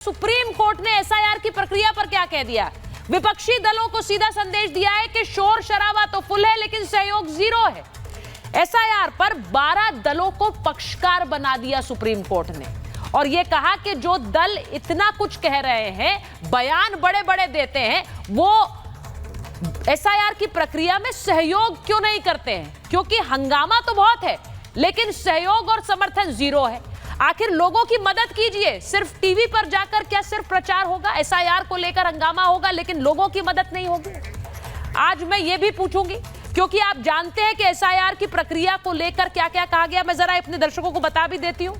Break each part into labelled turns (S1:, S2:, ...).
S1: Supreme court ने SIR की प्रक्रिया पर क्या कह दिया? विपक्षी दलों को सीधा संदेश दिया है कि शोर शराबा तो फुल है लेकिन सहयोग जीरो है। एसआईआर पर 12 दलों को पक्षकार बना दिया सुप्रीम कोर्ट ने और यह कहा कि जो दल इतना कुछ कह रहे हैं, बयान बड़े बड़े देते हैं, वो एसआईआर की प्रक्रिया में सहयोग क्यों नहीं करते हैं? क्योंकि हंगामा तो बहुत है लेकिन सहयोग और समर्थन जीरो है। आखिर लोगों की मदद कीजिए। सिर्फ टीवी पर जाकर क्या सिर्फ प्रचार होगा? एसआईआर को लेकर हंगामा होगा लेकिन लोगों की मदद नहीं होगी। आज मैं ये भी पूछूंगी क्योंकि आप जानते हैं कि एसआईआर की प्रक्रिया को लेकर क्या क्या कहा गया। मैं जरा अपने दर्शकों को बता भी देती हूं।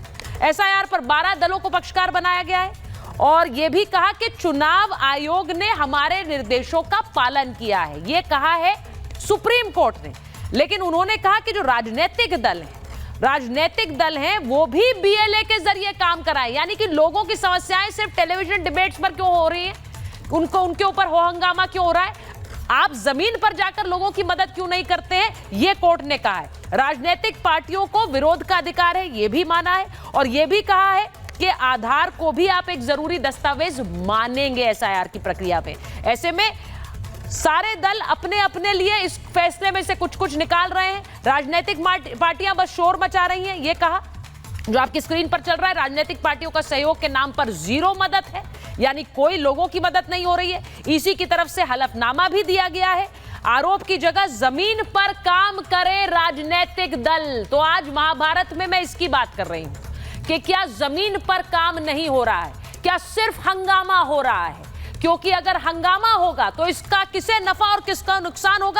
S1: एसआईआर पर 12 दलों को पक्षकार बनाया गया है और यह भी कहा कि चुनाव आयोग ने हमारे निर्देशों का पालन किया है। यह कहा है सुप्रीम कोर्ट ने। लेकिन उन्होंने कहा कि जो राजनीतिक दल हैं वो भी बीएलए के जरिए काम कराएं, यानी कि लोगों की समस्याएं सिर्फ टेलीविजन डिबेट्स पर क्यों हो रही हैं, उनके ऊपर हो हंगामा क्यों हो रहा है, आप जमीन पर जाकर लोगों की मदद क्यों नहीं करते हैं, ये कोर्ट ने कहा है। राजनीतिक पार्टियों को विरोध का अधिकार है, ये भी माना है और ये भी कहा है कि आधार को भी आप एक जरूरी दस्तावेज मानेंगे एसआईआर की प्रक्रिया पे। ऐसे में सारे दल अपने अपने लिए इस फैसले में से कुछ कुछ निकाल रहे हैं। राजनीतिक पार्टियां बस शोर मचा रही हैं। यह कहा जो आपकी स्क्रीन पर चल रहा है, राजनीतिक पार्टियों का सहयोग के नाम पर जीरो मदद है, यानी कोई लोगों की मदद नहीं हो रही है। ईसी की तरफ से हलफनामा भी दिया गया है। आरोप की जगह जमीन पर काम करे राजनीतिक दल। तो आज महाभारत में मैं इसकी बात कर रही हूं कि क्या जमीन पर काम नहीं हो रहा है, क्या सिर्फ हंगामा हो रहा है? क्योंकि अगर हंगामा होगा तो इसका किसे नफा और किसका नुकसान होगा?